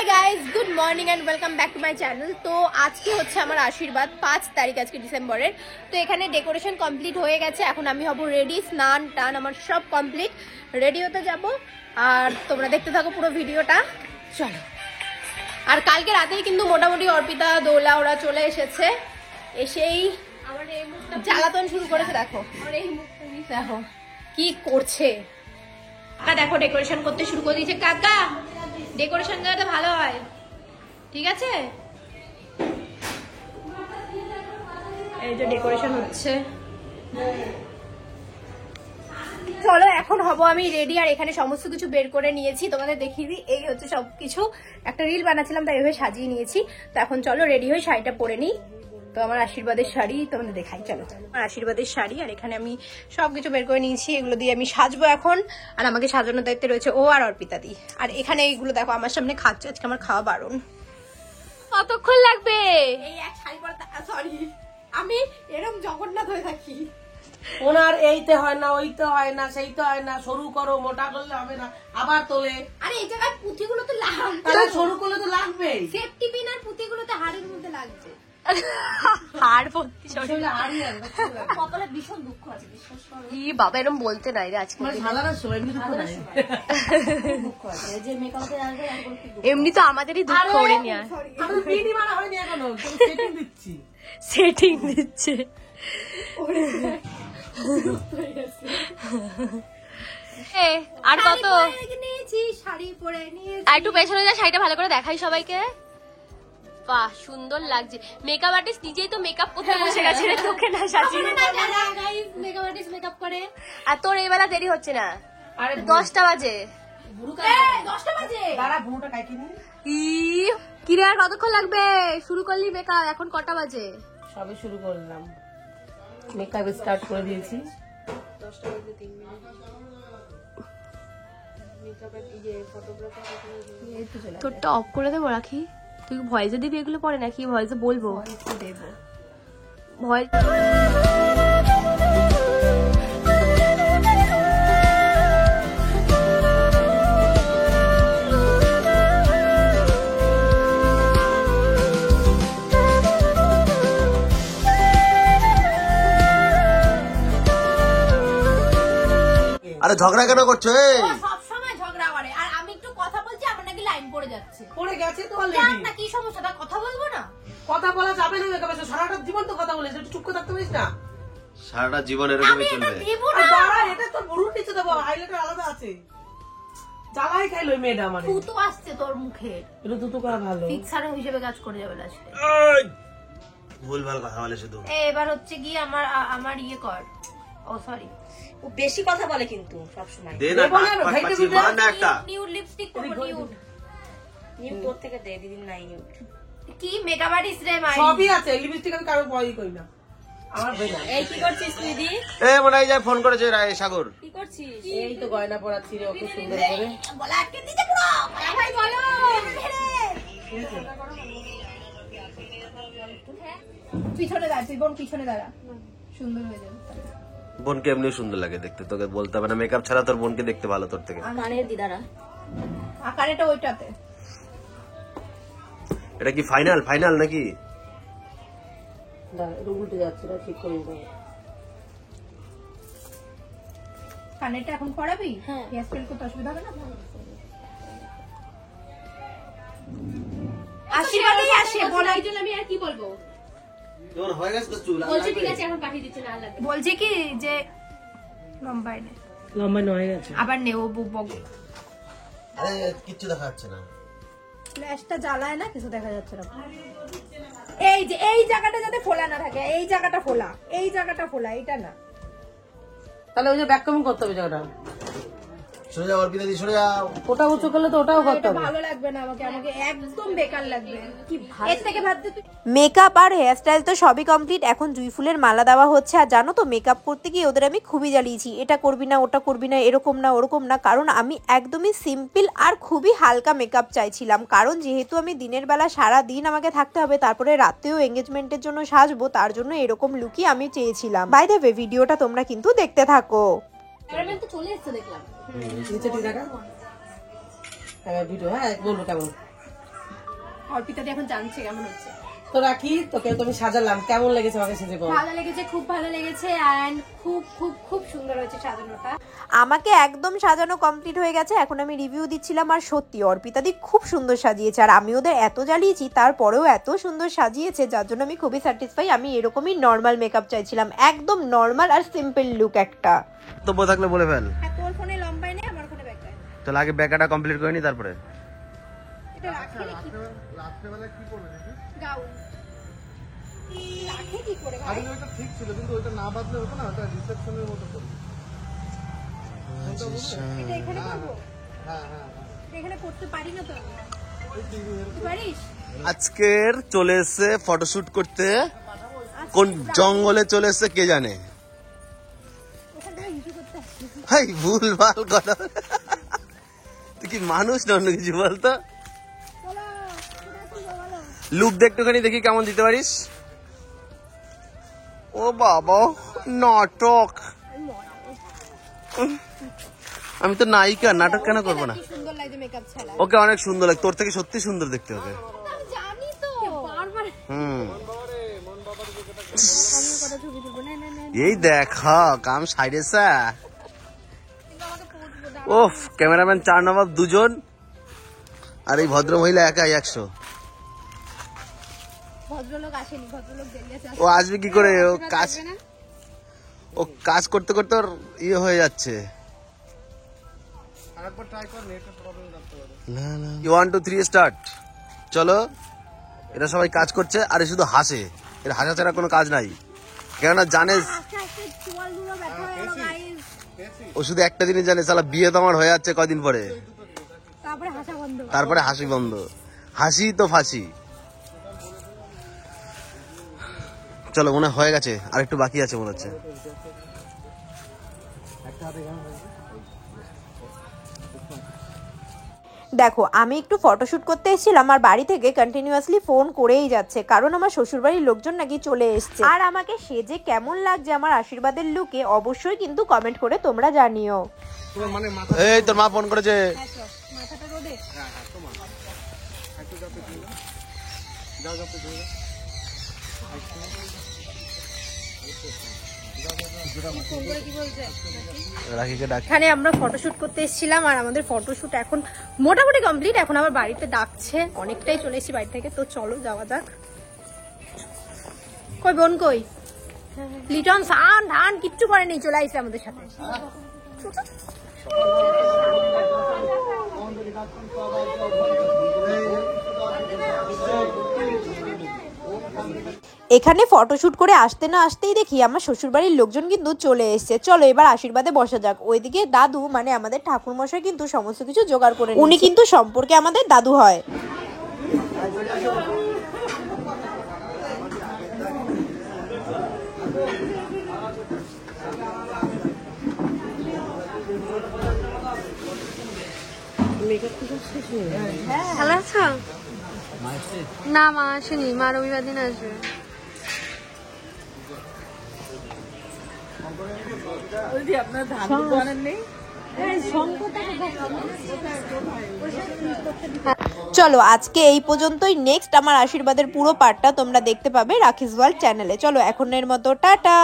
Hi guys, good morning and welcome back to my channel. তো আজকে হচ্ছে আমার আশীর্বাদ 5 তারিখ আজকে ডিসেম্বরের। তো এখানে ডেকোরেশন কমপ্লিট হয়ে গেছে, এখন আমি হব রেডি, স্নান টান আমার সব কমপ্লিট, রেডি হতে যাব। আর তোমরা দেখতে থাকো পুরো ভিডিওটা, চলো। আর কালকে রাতেই কিন্তু মোটামুটি অর্পিতা দোলা ওরা চলে এসেছে, এসেই আমার এই মুখটা জ্বালাতন শুরু করেছে। দেখো আমার এই মুখটা দেখো কি করছে। দেখো ডেকোরেশন করতে শুরু করে দিয়েছে। কাকা ডেকোরেশন যাতে ভালো হয়, ঠিক আছে? এই যে ডেকোরেশন হচ্ছে, চলো এখন হব আমি রেডি। আর এখানে সমস্ত কিছু বের করে নিয়েছি, তোমাদের দেখিয়ে দিই। এই হচ্ছে সবকিছু, একটা রিল বানাচ্ছিলাম তাই এভাবে সাজিয়ে নিয়েছি। তো এখন চলো রেডি হয়ে শাড়িটা পরে নিই। তো আমার আশীর্বাদের শাড়ি তোমাদের দেখাই, চলো। আমার আশীর্বাদের শাড়ি, আর এখানে আমি সবকিছু বের করে নিয়েছি, এগুলো দিয়ে আমি সাজবো এখন। আর আমাকে সাজানোর দায়িত্বে রয়েছে ও আর অর্পিতা দি। আর এখানে এইগুলো দেখো আমার সামনে খাচ্ছে, আজকে আমার খাওয়া বারণ। কতক্ষণ লাগবে এই এক শাড়ি পরতে? সরি, আমি এরকম জগন্নাথ হয়ে থাকি। ওনার এইতে হয় না, ওইতে হয় না, সেইতে হয় না, সরু করো, মোটা করলে হবে না, আবার তোলে। আরে এই জায়গায় পুঁথিগুলো তো লাগবে, সরু করলে তো লাগবে। সেফটি পিন আর পুঁথিগুলো তো হাড়ের মধ্যে লাগছে। হাড় ভর্তি কপালে ভীষণ দুঃখ আছে, বিশ্বাস করো। ই বাবা এরকম বলতে নাই রে আজকে। এমনি তো আমাদেরই দুঃখ ওরে নিয়ে সেটিং দিচ্ছে। আর কত নিয়েছি, শাড়ি পরে নিয়েছি। আর একটু পেছনে যা, শাড়িটা ভালো করে দেখাই সবাইকে। বাহ সুন্দর লাগছে। মেকআপ আর্টিস্ট নিজেই তো মেকআপ করতে বসে গেছে রে, তোকে না সাজিয়ে। মেকআপ আর্টিস্ট মেকআপ করে। আর তোর এই বেলা দেরি হচ্ছে না, 10টা বাজে। 10টা বাজে দাঁড়া, বুড়োটা কাইকে নি। কি রে আর কতক্ষণ লাগবে? শুরু করলি মেকআপ, এখন কটা বাজে? সবে শুরু করলাম, মেকআপ স্টার্ট করে দিয়েছি। তোরটা অফ করে দেবো, রাখি। তুই ভয়েসে দিবি এগুলো পরে নাকি ভয়েসে বলবো? দেবো ভয়েস। আরে ঝগড়া কেন করছো? সবসময় ঝগড়া করে, আর আমি একটু কথা বলছি আমার নাকি লাইন পড়ে যাচ্ছে। পড়ে গেছে তো অলরেডি। না কি সমস্যা, তা কথা বলবো না? কথা বলা যাবে না, সারাটা জীবন তো কথা বলেছে, একটু চুপ করে থাকতে পারিস না? সারাটা জীবন এরকমই চলবে। দাঁড়া, এটা তোর বুড়োর নিচে দেবো, হাইলাইটার আলাদা আছে। জ্বালাই খাইলো এই মেয়েটা আমার। তুতো আসছে তোর মুখে, এটা তুতো করা ভালো। ফিক্সার হিসেবে কাজ করে যাবে লাস্টে। ভুলভাল কথা বলে শুধু। এবার হচ্ছে কি আমার ইয়ে কর। ও সরি, ও বেশি কথা বলে কিন্তু সব সময়। দে না, পাচ্ছি মান না একটা। নিউড লিপস্টিক করব, নিউড নিউ তোর থেকে দে, দিদিন নাই নিউ। কি মেকআপ আর্টিস্ট রে মাই? সবই আছে, লিপস্টিক আমি কারো পয়ই করি না, আমার ভাই না। এই কি করছিস দিদি? এ মনে হয় ফোন করেছে সাগর। কি করছিস? এই তো গয়না পরাচ্ছি রে, ওকে সুন্দর করে। বলা আটকে দিতে পুরো। ভাই বলো পিছনে দাঁড়া, তুই বোন পিছনে দাঁড়া, সুন্দর হয়ে যাবে। বোনকে এমনি সুন্দর লাগে দেখতে, তোকে বলতে হবে না। মেকআপ ছাড়া তোর বোনকে দেখতে ভালো তোর থেকে। কানের দিদারা আকারেটা ওইটাতে। এটা কি ফাইনাল ফাইনাল নাকি? দাঁড়া, এটা উল্টে যাচ্ছে, এটা ঠিক করে দাও। কানেরটা এখন পড়াবি? হ্যাঁ। হেয়ার স্টাইল করতে অসুবিধা হবে না? আশীর্বাদই আসে বলাই জন্য আমি আর কি বলবো। তোর হয়ে গেছে তো চুল। বলছে ঠিক আছে এখন পাঠিয়ে দিচ্ছে, না লাগবে। বলছে কি যে লম্বাই নে, লম্বা নয় গেছে। আবার নে ও বক। আরে কিচ্ছু দেখা যাচ্ছে না, ফ্ল্যাশটা জ্বালায় না, কিছু দেখা যাচ্ছে না। এই যে এই জায়গাটা যাতে ফোলা না থাকে, এই জায়গাটা ফোলা, এই জায়গাটা ফোলা, এটা না। তাহলে ওই যে ব্যাক কমিং করতে হবে জায়গাটা। সরে যাও অর্পিতা দি, সরে যাও। ওটা উঁচু করলে তো ওটাও করতে হবে। ভালো লাগবে না আমাকে, আমাকে একদম বেকার লাগবে। কি এর থেকে ভাবতে তুই মেকআপ আর হেয়ারস্টাইল তো সবই কমপ্লিট, এখন জুঁই ফুলের মালা দেওয়া হচ্ছে। আর জানো তো মেকআপ করতে গিয়ে ওদের আমি খুবই জ্বালিয়েছি, এটা করবি না, ওটা করবি না, এরকম না ওরকম না, কারণ আমি একদমই সিম্পল আর খুবই হালকা মেকআপ চাইছিলাম। কারণ যেহেতু আমি দিনের বেলা সারা দিন আমাকে থাকতে হবে, তারপরে রাতেও এঙ্গেজমেন্টের জন্য সাজবো, তার জন্য এরকম লুকই আমি চেয়েছিলাম। বাই দ্য ওয়ে ভিডিওটা তোমরা কিন্তু দেখতে থাকো। ক্যামেরাম্যান তো চলে এসেছে দেখলাম। নিচে ঠিক দেখা। ভিডিও হ্যাঁ বলবো কেমন অর্পিতাদি এখন জানছে কেমন হচ্ছে। তো রাখি, তোকে তুমি সাজালাম, কেমন লেগেছে আমাকে সেজে বল। ভালো লেগেছে, খুব ভালো লেগেছে, এন্ড খুব খুব খুব সুন্দর হয়েছে সাজানোটা। আমাকে একদম সাজানো কমপ্লিট হয়ে গেছে, এখন আমি রিভিউ দিচ্ছিলাম। আর সত্যি অর্পিতাদি খুব সুন্দর সাজিয়েছে, আর আমি ওদের এত জ্বালিয়েছি তারপরেও এত সুন্দর সাজিয়েছে, যার জন্য আমি খুবই স্যাটিসফাই। আমি এরকমই নর্মাল মেকআপ চাইছিলাম, একদম নর্মাল আর সিম্পল লুক একটা। বক্তব্য থাকলে বলে ফেল। হ্যাঁ, তোর ফোনে লম্বাই নেই, আমার ফোনে ব্যাকটাই। তাহলে আগে ব্যাকাটা কমপ্লিট করে নি, তারপরে এটা রাখে নাকি? রাত্রেবেলা কি করবে নাকি? গাউন রাখে কি করে ভাই? আগে ওইটা ঠিক ছিল, কিন্তু ওইটা না বাদলে হতো না, ওটা রিসেপশনের মতো করবে। এটা এখানে করবো? হ্যাঁ হ্যাঁ হ্যাঁ। এটা এখানে করতে পারি না তো। তুই পারিস? আজকের চলে এসছে ফটোশুট করতে, কোন জঙ্গলে চলে এসছে কে জানে। ওখান থেকে ইস্যু করতে আসছিস। হাই ভুল ভাল কথা, তুই কি মানুষ না অন্য কিছু বলতো। চলো, কোথায় তুই বলো? লুক দে একটুখানি, দেখি কেমন দিতে পারিস। ও বাবা, নাটক। আমি তো নায়িকা, নাটক কেন করবো না। কি সুন্দর লাগছে মেকআপ ছাড়া। ওকে অনেক সুন্দর লাগে, তোর থেকে সত্যি সুন্দর দেখতে ওকে। আমি জানি তো। বারবার হুম, আমি কত ছবি তুলবো না না না। এই দেখা কাম সাইডেছে। ওফ, ক্যামেরাম্যান 4 নবাব 2 জন, আর এই ভদ্র মহিলা একাই 100। ভদ্রলোক আসেনি, ভদ্রলোক দেরিয়ে আসে। ও আসবে কি করে, ও কাজ করতে করতে ওর ইয়ে হয়ে যাচ্ছে। আরেকবার ট্রাই কর, নেটের প্রবলেম রাখতে পারে। 1 2 3 স্টার্ট। চলো, এরা সবাই কাজ করছে, আর এ শুধু হাসে, এর হাসা ছাড়া কোনো কাজ নাই। কেননা জানে, আস্তে আস্তে চুয়ালগুলো ব্যথা হয়ে গেল গাইস। ও শুধু একটা জিনিস জানে, সালা বিয়ে তো আমার হয়ে যাচ্ছে কদিন পরে, তারপরে হাসা বন্ধ। তারপরে হাসি বন্ধ। হাসি তো ফাঁসি। চলো, মনে হয় হয়ে গেছে, আর একটু বাকি আছে মনে হচ্ছে। দেখো, আমি একটু ফটোশুট করতে এসেছিলাম, আর বাড়ি থেকে কন্টিনিউয়াসলি ফোন করেই যাচ্ছে, কারণ আমার শ্বশুরবাড়ির লোকজন নাকি চলে এসছে। আর আমাকে সেজে কেমন লাগছে আমার আশীর্বাদের লুকে অবশ্যই কিন্তু কমেন্ট করে তোমরা জানিও। তোমার মানে মাথা এই তোর মা ফোন করেছে। মাথাটা রোদে। একটু যাতে দিও, যাও যাতে দিও। রাখিকে ডাক। এখানে আমরা ফটোশুট করতে এসেছিলাম, আর আমাদের ফটোশুট এখন মোটামুটি কমপ্লিট। এখন আবার বাড়িতে ডাকছে, অনেকটাই চলে এসেছি বাড়ি থেকে, তো চলো যাওয়া যাক। কই বোন কই? লিটন সান ধান কিচ্ছু করেনি, চলে আসছে আমাদের সাথে। এখানে ফটোশুট করে আসতে না আসতেই দেখি আমার শ্বশুরবাড়ির লোকজন কিন্তু চলে এসেছে। চলো এবার আশীর্বাদে বসা যাক। ওইদিকে দাদু মানে আমাদের ঠাকুরমশাই কিন্তু সমস্ত কিছু জোগাড় করে, উনি কিন্তু সম্পর্কে আমাদের দাদু হয়। ভালো আছো? না, মা আসেনি, মা রবিবার দিন আসবে। চলো আজকে এই পর্যন্তই। নেক্সট আমার আশীর্বাদের পুরো পার্টটা তোমরা দেখতে পাবে রাখিস ওয়ার্ল্ড চ্যানেলে। চলো এখনের মতো টাটা।